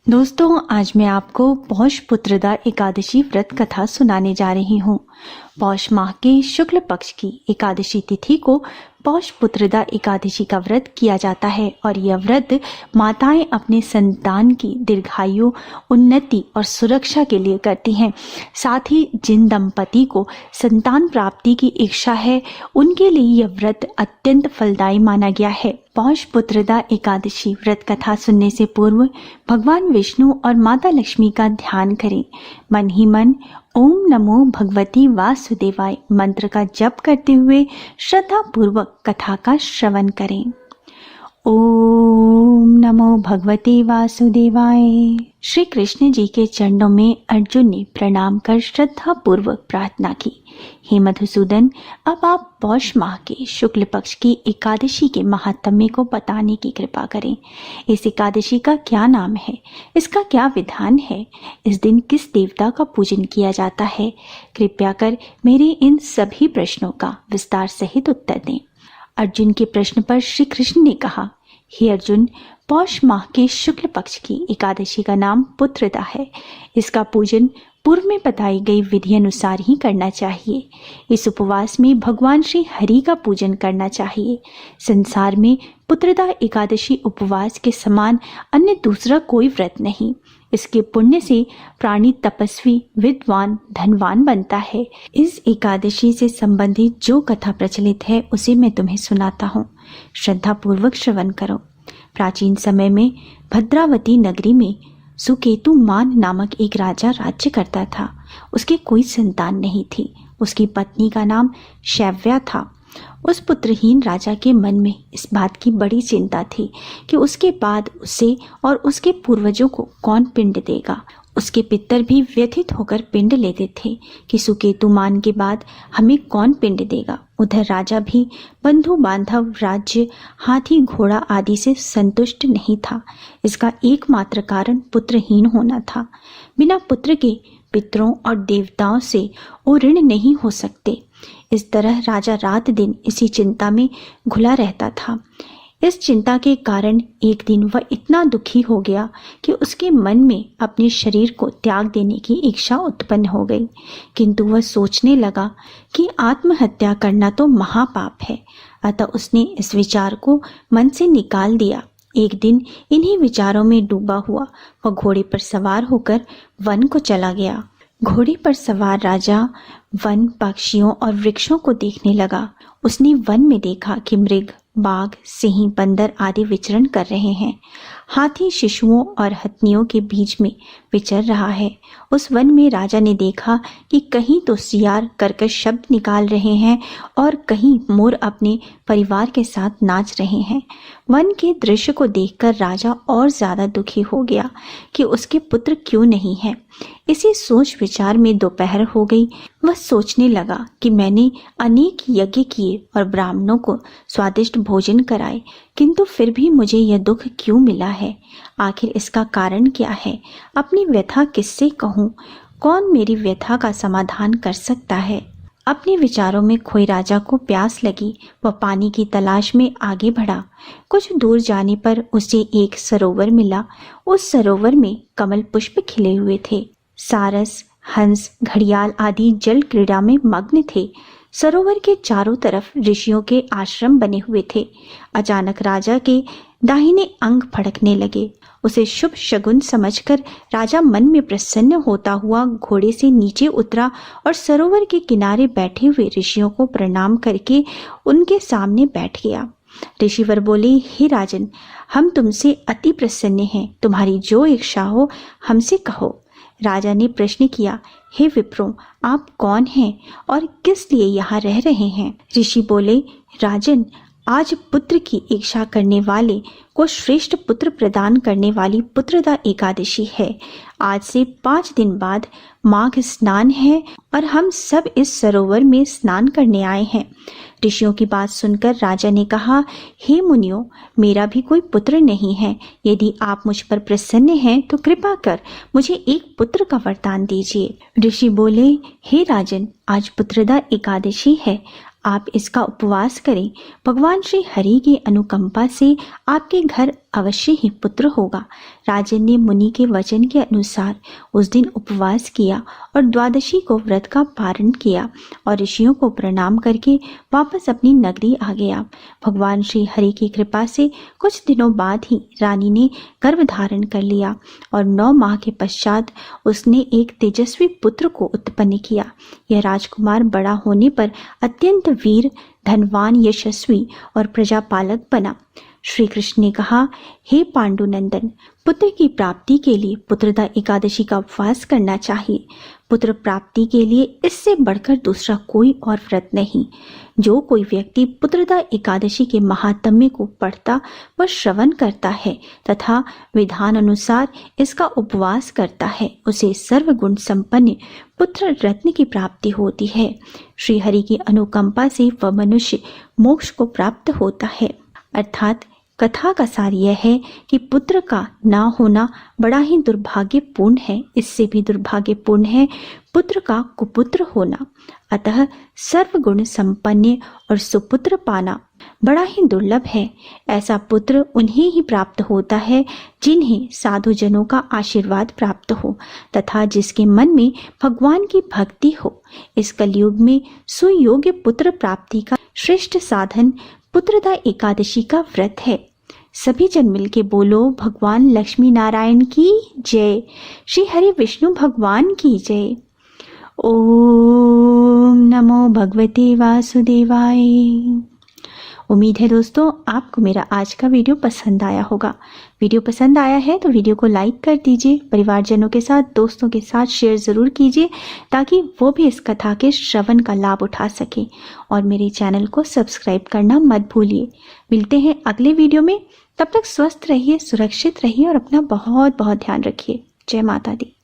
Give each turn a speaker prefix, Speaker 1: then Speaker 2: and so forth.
Speaker 1: दोस्तों, आज मैं आपको पौष पुत्रदा एकादशी व्रत कथा सुनाने जा रही हूँ। पौष माह के शुक्ल पक्ष की एकादशी तिथि को पौष पुत्रदा एकादशी का व्रत किया जाता है और यह व्रत माताएं अपने संतान की दीर्घायु, उन्नति और सुरक्षा के लिए करती हैं। साथ ही जिन दंपति को संतान प्राप्ति की इच्छा है, उनके लिए यह व्रत अत्यंत फलदायी माना गया है। पौष पुत्रदा एकादशी व्रत कथा सुनने से पूर्व भगवान विष्णु और माता लक्ष्मी का ध्यान करें। मन ही मन ओम नमो भगवती वासुदेवाय मंत्र का जप करते हुए श्रद्धा पूर्वक कथा का श्रवण करें। ओम नमो भगवते वासुदेवाय। श्री कृष्ण जी के चरणों में अर्जुन ने प्रणाम कर श्रद्धा पूर्वक प्रार्थना की, हे मधुसूदन, अब आप पौष माह के शुक्ल पक्ष की एकादशी के महात्म्य को बताने की कृपा करें। इस एकादशी का क्या नाम है, इसका क्या विधान है, इस दिन किस देवता का पूजन किया जाता है? कृपया कर मेरे इन सभी प्रश्नों का विस्तार सहित उत्तर दें। अर्जुन के प्रश्न पर श्री कृष्ण ने कहा, हे अर्जुन, पौष माह के शुक्ल पक्ष की एकादशी का नाम पुत्रदा है। इसका पूजन पूर्व में बताई गई विधि अनुसार ही करना चाहिए। इस उपवास में भगवान श्री हरि का पूजन करना चाहिए। संसार में पुत्रदा एकादशी उपवास के समान अन्य दूसरा कोई व्रत नहीं। इसके पुण्य से प्राणी तपस्वी, विद्वान, धनवान बनता है। इस एकादशी से संबंधित जो कथा प्रचलित है उसे मैं तुम्हें सुनाता हूँ। श्रद्धा पूर्वक श्रवण करो। प्राचीन समय में भद्रावती नगरी में सुकेतुमान नामक एक राजा राज्य करता था। उसके कोई संतान नहीं थी। उसकी पत्नी का नाम शैव्या था। उस पुत्रहीन राजा के मन में इस बात की बड़ी चिंता थी कि उसके बाद उसे और उसके पूर्वजों को कौन पिंड देगा। उसके पितर भी व्यथित होकर पिंड लेते थे कि सुकेतुमान के बाद हमें कौन पिंड देगा। उधर राजा भी बंधु बांधव, राज्य, हाथी, घोड़ा आदि से संतुष्ट नहीं था। इसका एकमात्र कारण पुत्रहीन होना था। बिना पुत्र के पितरों और देवताओं से वो ऋण नहीं हो सकते। इस तरह राजा रात दिन इसी चिंता में घुला रहता था। इस चिंता के कारण एक दिन वह इतना दुखी हो गया कि उसके मन में अपने शरीर को त्याग देने की इच्छा उत्पन्न हो गई। किंतु वह सोचने लगा कि आत्महत्या करना तो महापाप है। अतः उसने इस विचार को मन से निकाल दिया। एक दिन इन्हीं विचारों में डूबा हुआ वह घोड़े पर सवार होकर वन को चला गया। घोड़े पर सवार राजा वन, पक्षियों और वृक्षों को देखने लगा। उसने वन में देखा कि मृग, बाघ, सिंह, बंदर आदि विचरण कर रहे हैं। हाथी शिशुओं और हथनियों के बीच में विचर रहा है। उस वन में राजा ने देखा कि कहीं तो सियार कर्कश शब्द निकाल रहे हैं और कहीं मोर अपने परिवार के साथ नाच रहे हैं। वन के दृश्य को देखकर राजा और ज्यादा दुखी हो गया कि उसके पुत्र क्यों नहीं है। इसी सोच विचार में दोपहर हो गई। वह सोचने लगा कि मैंने अनेक यज्ञ किए और ब्राह्मणों को स्वादिष्ट भोजन कराए, किंतु फिर भी मुझे यह दुख क्यों मिला है? आखिर इसका कारण क्या है? अपनी व्यथा किससे कहूँ? कौन मेरी व्यथा का समाधान कर सकता है? अपने विचारों में खोए राजा को प्यास लगी। वह पानी की तलाश में आगे बढ़ा। कुछ दूर जाने पर उसे एक सरोवर मिला। उस सरोवर में कमल पुष्प खिले हुए थे। सारस, हंस, घड़ियाल आदि जल क्रीड़ा में मग्न थे। सरोवर के चारों तरफ ऋषियों के आश्रम बने हुए थे। अचानक राजा के दाहिने अंग फड़कने लगे। उसे शुभ शगुन समझकर राजा मन में प्रसन्न होता हुआ घोड़े से नीचे उतरा और सरोवर के किनारे बैठे हुए ऋषियों को प्रणाम करके उनके सामने बैठ गया। ऋषिवर बोले, हे राजन, हम तुमसे अति प्रसन्न हैं। तुम्हारी जो इच्छा हो हमसे कहो। राजा ने प्रश्न किया, हे विप्रों, आप कौन हैं और किस लिए यहाँ रह रहे हैं? ऋषि बोले, राजन, आज पुत्र की इच्छा करने वाले को श्रेष्ठ पुत्र प्रदान करने वाली पुत्रदा एकादशी है। आज से 5 दिन बाद माघ स्नान है और हम सब इस सरोवर में स्नान करने आए हैं। ऋषियों की बात सुनकर राजा ने कहा, हे मुनियों, मेरा भी कोई पुत्र नहीं है। यदि आप मुझ पर प्रसन्न हैं तो कृपा कर मुझे एक पुत्र का वरदान दीजिए। ऋषि बोले, हे राजन, आज पुत्रदा एकादशी है। आप इसका उपवास करें। भगवान श्री हरि की अनुकंपा से आपके घर अवश्य ही पुत्र होगा। राजन ने मुनि के वचन के अनुसार उस दिन उपवास किया और द्वादशी को व्रत का पारण किया और ऋषियों को प्रणाम करके वापस अपनी नगरी आ गया। भगवान श्री हरि की कृपा से कुछ दिनों बाद ही रानी ने गर्भ धारण कर लिया और 9 माह के पश्चात उसने एक तेजस्वी पुत्र को उत्पन्न किया। यह राजकुमार बड़ा होने पर अत्यंत वीर, धनवान, यशस्वी और प्रजापालक बना। श्री कृष्ण ने कहा, हे पांडुनंदन, पुत्र की प्राप्ति के लिए पुत्रदा एकादशी का उपवास करना चाहिए। पुत्र प्राप्ति के लिए इससे बढ़कर दूसरा कोई और व्रत नहीं। जो कोई व्यक्ति पुत्रदा एकादशी के महात्म्य को पढ़ता व श्रवण करता है तथा विधान अनुसार इसका उपवास करता है, उसे सर्वगुण संपन्न पुत्र रत्न की प्राप्ति होती है। श्री हरि की अनुकंपा से वह मनुष्य मोक्ष को प्राप्त होता है। अर्थात कथा का सार यह है कि पुत्र का ना होना बड़ा ही दुर्भाग्यपूर्ण है। इससे भी दुर्भाग्यपूर्ण है पुत्र का कुपुत्र होना। अतः सर्वगुण संपन्न और सुपुत्र पाना बड़ा ही दुर्लभ है। ऐसा पुत्र उन्हें ही प्राप्त होता है जिन्हें साधु जनों का आशीर्वाद प्राप्त हो तथा जिसके मन में भगवान की भक्ति हो। इस कलयुग में सुयोग्य पुत्र प्राप्ति का श्रेष्ठ साधन पुत्रदा एकादशी का व्रत है। सभी जन मिलके बोलो, भगवान लक्ष्मी नारायण की जय, श्री हरि विष्णु भगवान की जय। ओम नमो भगवते वासुदेवाय। उम्मीद है दोस्तों आपको मेरा आज का वीडियो पसंद आया होगा। वीडियो पसंद आया है तो वीडियो को लाइक कर दीजिए, परिवारजनों के साथ, दोस्तों के साथ शेयर ज़रूर कीजिए ताकि वो भी इस कथा के श्रवण का लाभ उठा सके। और मेरे चैनल को सब्सक्राइब करना मत भूलिए। मिलते हैं अगले वीडियो में। तब तक स्वस्थ रहिए, सुरक्षित रहिए और अपना बहुत बहुत ध्यान रखिए। जय माता दी।